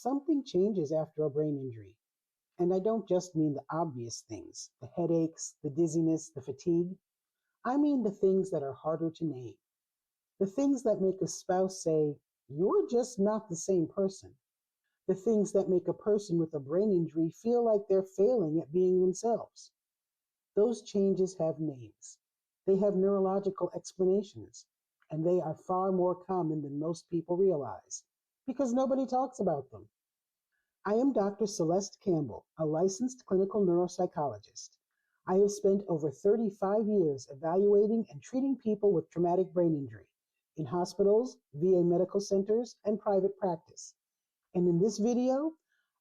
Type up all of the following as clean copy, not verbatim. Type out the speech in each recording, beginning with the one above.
Something changes after a brain injury. And I don't just mean the obvious things, the headaches, the dizziness, the fatigue. I mean the things that are harder to name. The things that make a spouse say, "You're just not the same person." The things that make a person with a brain injury feel like they're failing at being themselves. Those changes have names. They have neurological explanations, and they are far more common than most people realize because nobody talks about them. I am Dr. Celeste Campbell, a licensed clinical neuropsychologist. I have spent over 35 years evaluating and treating people with traumatic brain injury in hospitals, VA medical centers, and private practice. And in this video,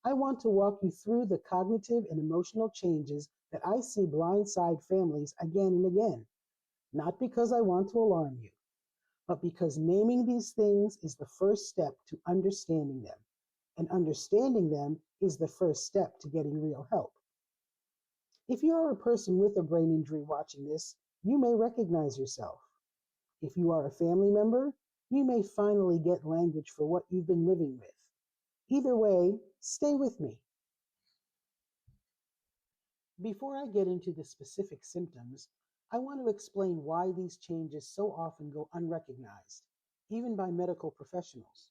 I want to walk you through the cognitive and emotional changes that I see blindside families again and again, not because I want to alarm you, but because naming these things is the first step to understanding them. And understanding them is the first step to getting real help. If you are a person with a brain injury watching this, you may recognize yourself. If you are a family member, you may finally get language for what you've been living with. Either way, stay with me. Before I get into the specific symptoms, I want to explain why these changes so often go unrecognized, even by medical professionals.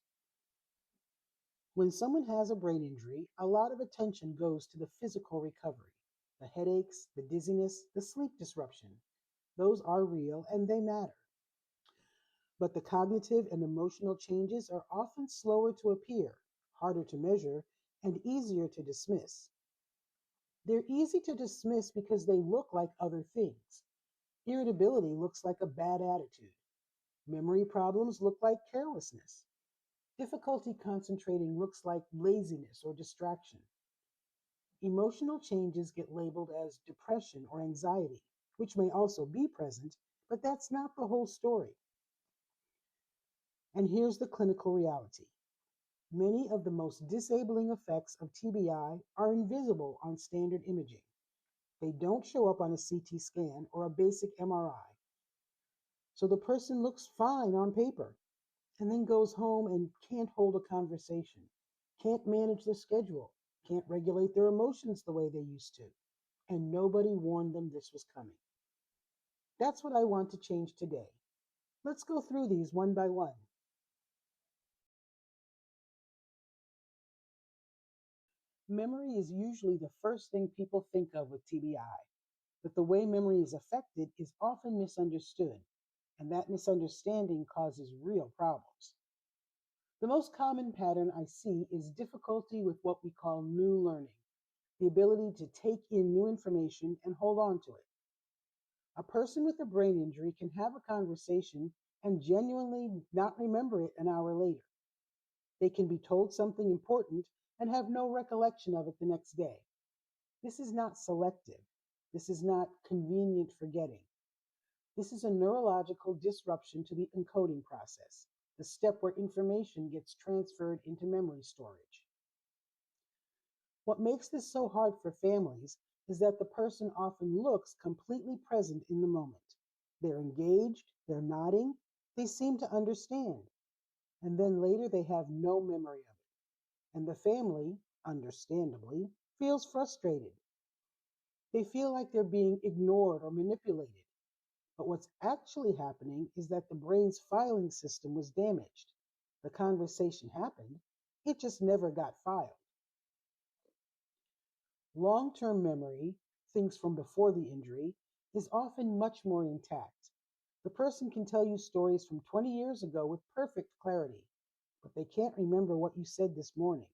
When someone has a brain injury, a lot of attention goes to the physical recovery. The headaches, the dizziness, the sleep disruption. Those are real and they matter. But the cognitive and emotional changes are often slower to appear, harder to measure, and easier to dismiss. They're easy to dismiss because they look like other things. Irritability looks like a bad attitude. Memory problems look like carelessness. Difficulty concentrating looks like laziness or distraction. Emotional changes get labeled as depression or anxiety, which may also be present, but that's not the whole story. And here's the clinical reality. Many of the most disabling effects of TBI are invisible on standard imaging. They don't show up on a CT scan or a basic MRI. So the person looks fine on paper and then goes home and can't hold a conversation, can't manage their schedule, can't regulate their emotions the way they used to. And nobody warned them this was coming. That's what I want to change today. Let's go through these one by one. Memory is usually the first thing people think of with TBI, but the way memory is affected is often misunderstood, and that misunderstanding causes real problems. The most common pattern I see is difficulty with what we call new learning, the ability to take in new information and hold on to it. A person with a brain injury can have a conversation and genuinely not remember it an hour later. They can be told something important and have no recollection of it the next day. This is not selective. This is not convenient forgetting. This is a neurological disruption to the encoding process, the step where information gets transferred into memory storage. What makes this so hard for families is that the person often looks completely present in the moment. They're engaged, they're nodding, they seem to understand, and then later they have no memory of it. And the family, understandably, feels frustrated. They feel like they're being ignored or manipulated. But what's actually happening is that the brain's filing system was damaged. The conversation happened, it just never got filed. Long-term memory, things from before the injury, is often much more intact. The person can tell you stories from 20 years ago with perfect clarity, but they can't remember what you said this morning.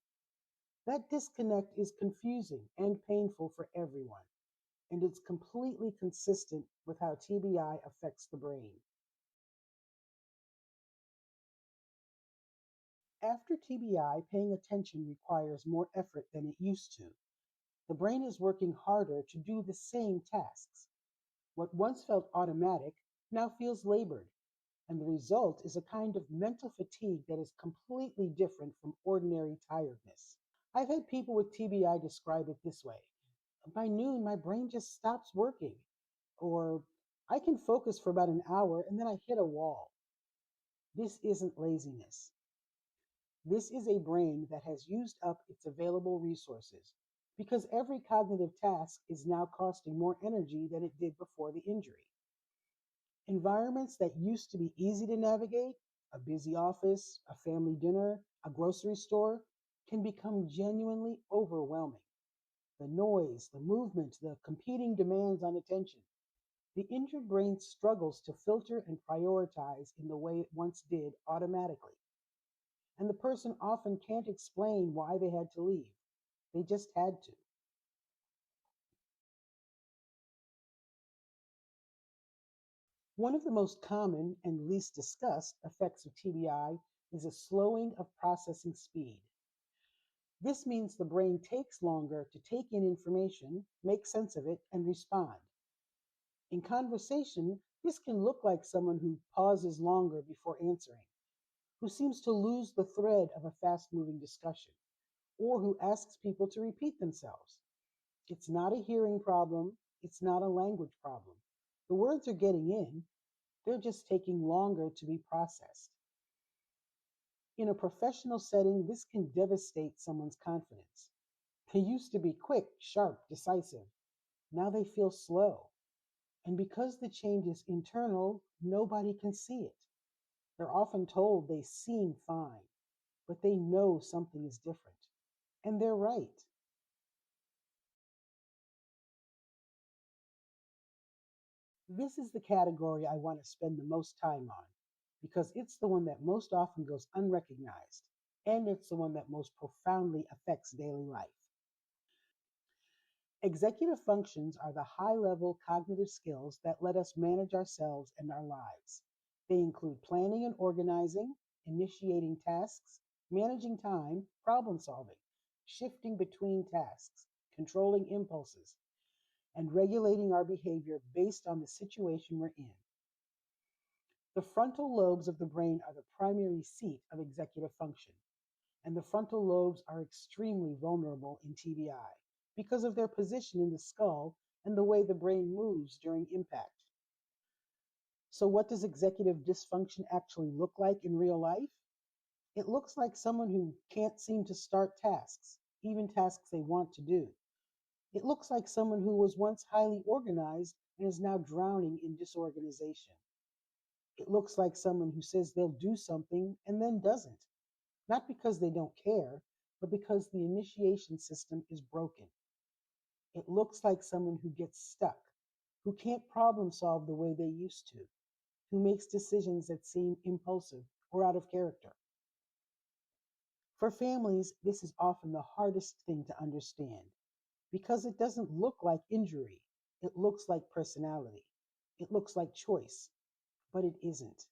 That disconnect is confusing and painful for everyone, and it's completely consistent with how TBI affects the brain. After TBI, paying attention requires more effort than it used to. The brain is working harder to do the same tasks. What once felt automatic now feels labored, and the result is a kind of mental fatigue that is completely different from ordinary tiredness. I've had people with TBI describe it this way. By noon, my brain just stops working. Or I can focus for about an hour and then I hit a wall. This isn't laziness. This is a brain that has used up its available resources because every cognitive task is now costing more energy than it did before the injury. Environments that used to be easy to navigate, a busy office, a family dinner, a grocery store, can become genuinely overwhelming. The noise, the movement, the competing demands on attention. The injured brain struggles to filter and prioritize in the way it once did automatically. And the person often can't explain why they had to leave. They just had to. One of the most common and least discussed effects of TBI is a slowing of processing speed. This means the brain takes longer to take in information, make sense of it, and respond. In conversation, this can look like someone who pauses longer before answering, who seems to lose the thread of a fast moving discussion, or who asks people to repeat themselves. It's not a hearing problem, it's not a language problem. The words are getting in, they're just taking longer to be processed. In a professional setting, this can devastate someone's confidence. They used to be quick, sharp, decisive. Now they feel slow. And because the change is internal, nobody can see it. They're often told they seem fine, but they know something is different. And they're right. This is the category I want to spend the most time on because it's the one that most often goes unrecognized, and it's the one that most profoundly affects daily life. Executive functions are the high level cognitive skills that let us manage ourselves and our lives. They include planning and organizing, initiating tasks, managing time, problem solving, shifting between tasks, controlling impulses, and regulating our behavior based on the situation we're in. The frontal lobes of the brain are the primary seat of executive function, and the frontal lobes are extremely vulnerable in TBI because of their position in the skull and the way the brain moves during impact. So, what does executive dysfunction actually look like in real life? It looks like someone who can't seem to start tasks, even tasks they want to do. It looks like someone who was once highly organized and is now drowning in disorganization. It looks like someone who says they'll do something and then doesn't, not because they don't care, but because the initiation system is broken. It looks like someone who gets stuck, who can't problem solve the way they used to, who makes decisions that seem impulsive or out of character. For families, this is often the hardest thing to understand because it doesn't look like injury. It looks like personality. It looks like choice, but it isn't.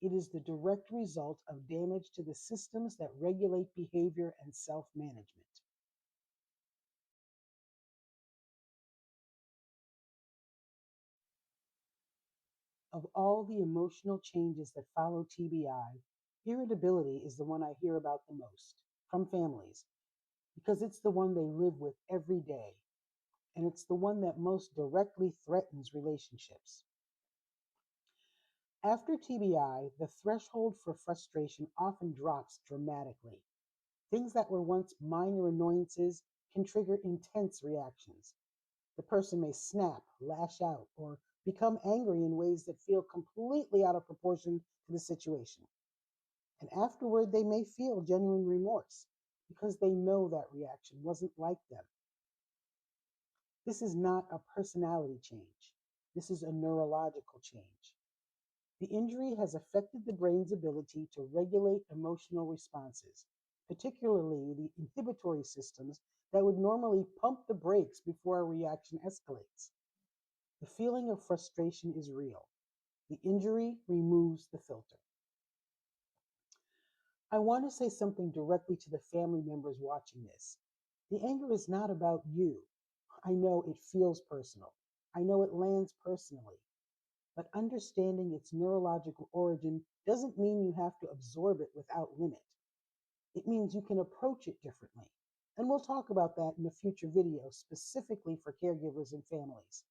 It is the direct result of damage to the systems that regulate behavior and self management. Of all the emotional changes that follow TBI, irritability is the one I hear about the most from families because it's the one they live with every day, and it's the one that most directly threatens relationships. After TBI, the threshold for frustration often drops dramatically. Things that were once minor annoyances can trigger intense reactions. The person may snap, lash out, or become angry in ways that feel completely out of proportion to the situation. And afterward, they may feel genuine remorse because they know that reaction wasn't like them. This is not a personality change. This is a neurological change. The injury has affected the brain's ability to regulate emotional responses, particularly the inhibitory systems that would normally pump the brakes before a reaction escalates. The feeling of frustration is real. The injury removes the filter. I want to say something directly to the family members watching this. The anger is not about you. I know it feels personal. I know it lands personally. But understanding its neurological origin doesn't mean you have to absorb it without limit. It means you can approach it differently. And we'll talk about that in a future video specifically for caregivers and families.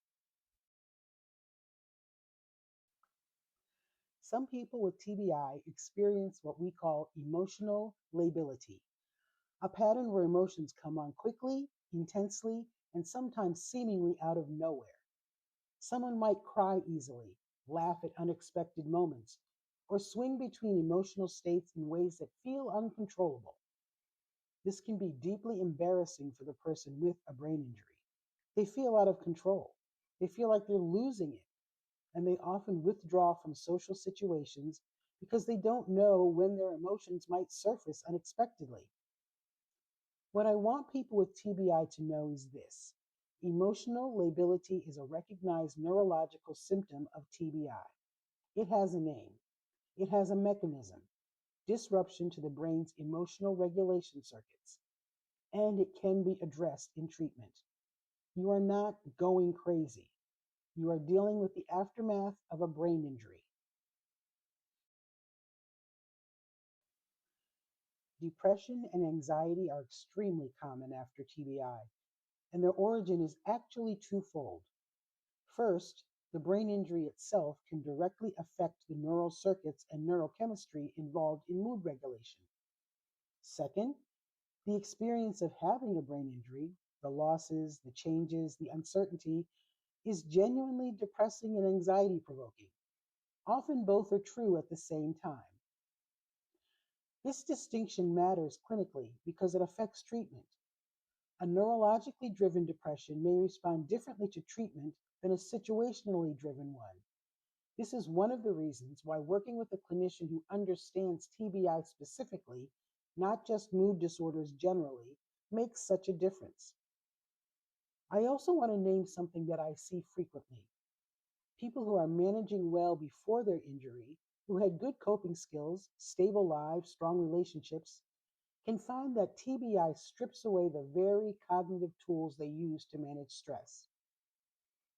Some people with TBI experience what we call emotional lability, a pattern where emotions come on quickly, intensely, and sometimes seemingly out of nowhere. Someone might cry easily, laugh at unexpected moments, or swing between emotional states in ways that feel uncontrollable. This can be deeply embarrassing for the person with a brain injury. They feel out of control. They feel like they're losing it, and they often withdraw from social situations because they don't know when their emotions might surface unexpectedly. What I want people with TBI to know is this: emotional lability is a recognized neurological symptom of TBI. It has a name, it has a mechanism: disruption to the brain's emotional regulation circuits, and it can be addressed in treatment. You are not going crazy. You are dealing with the aftermath of a brain injury. Depression and anxiety are extremely common after TBI, and their origin is actually twofold. First, the brain injury itself can directly affect the neural circuits and neurochemistry involved in mood regulation. Second, the experience of having a brain injury, the losses, the changes, the uncertainty, is genuinely depressing and anxiety provoking. Often both are true at the same time. This distinction matters clinically because it affects treatment. A neurologically driven depression may respond differently to treatment than a situationally driven one. This is one of the reasons why working with a clinician who understands TBI specifically, not just mood disorders generally, makes such a difference. I also want to name something that I see frequently. People who are managing well before their injury, who had good coping skills, stable lives, strong relationships, can find that TBI strips away the very cognitive tools they use to manage stress.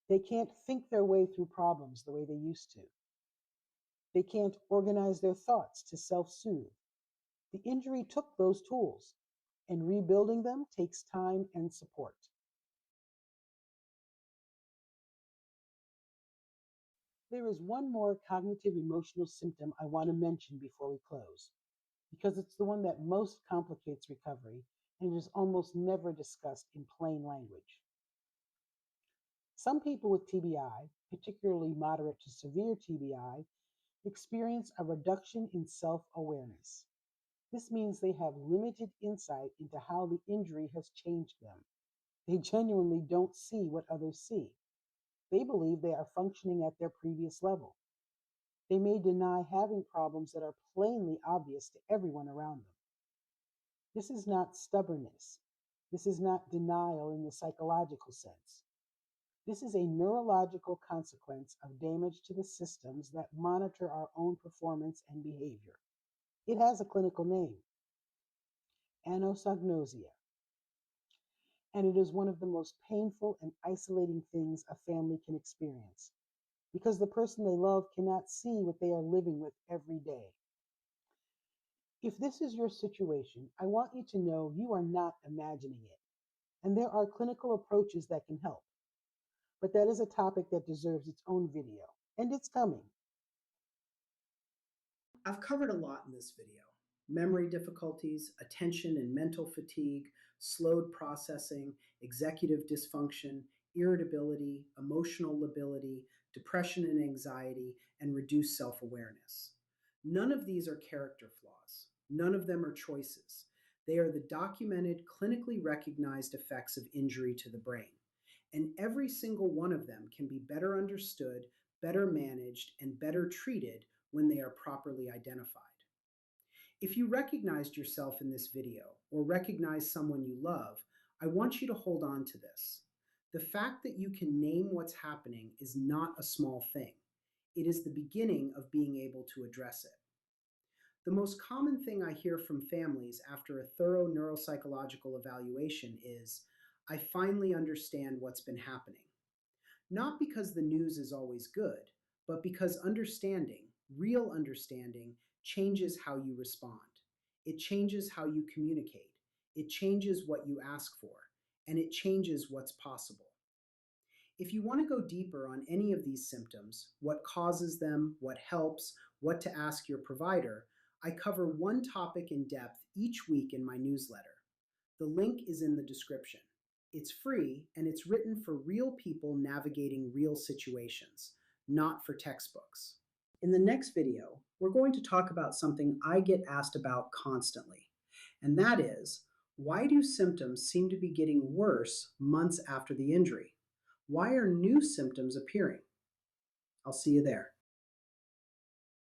They can't think their way through problems the way they used to. They can't organize their thoughts to self soothe. The injury took those tools, and rebuilding them takes time and support. There is one more cognitive emotional symptom I want to mention before we close, because it's the one that most complicates recovery and it is almost never discussed in plain language. Some people with TBI, particularly moderate to severe TBI, experience a reduction in self awareness. This means they have limited insight into how the injury has changed them. They genuinely don't see what others see. They believe they are functioning at their previous level. They may deny having problems that are plainly obvious to everyone around them. This is not stubbornness. This is not denial in the psychological sense. This is a neurological consequence of damage to the systems that monitor our own performance and behavior. It has a clinical name: anosognosia, and it is one of the most painful and isolating things a family can experience because the person they love cannot see what they are living with every day. If this is your situation, I want you to know you are not imagining it, and there are clinical approaches that can help. But that is a topic that deserves its own video, and it's coming. I've covered a lot in this video: memory difficulties, attention and mental fatigue, slowed processing, executive dysfunction, irritability, emotional lability, depression and anxiety, and reduced self-awareness. None of these are character flaws. None of them are choices. They are the documented, clinically recognized effects of injury to the brain. And every single one of them can be better understood, better managed, and better treated when they are properly identified. If you recognized yourself in this video or recognize someone you love, I want you to hold on to this. The fact that you can name what's happening is not a small thing. It is the beginning of being able to address it. The most common thing I hear from families after a thorough neuropsychological evaluation is, "I finally understand what's been happening." Not because the news is always good, but because understanding, real understanding, changes how you respond. It changes how you communicate. It changes what you ask for, and it changes what's possible. If you want to go deeper on any of these symptoms, what causes them, what helps, what to ask your provider, I cover one topic in depth each week in my newsletter. The link is in the description. It's free and it's written for real people navigating real situations, not for textbooks. In the next video, we're going to talk about something I get asked about constantly, and that is, why do symptoms seem to be getting worse months after the injury? Why are new symptoms appearing? I'll see you there.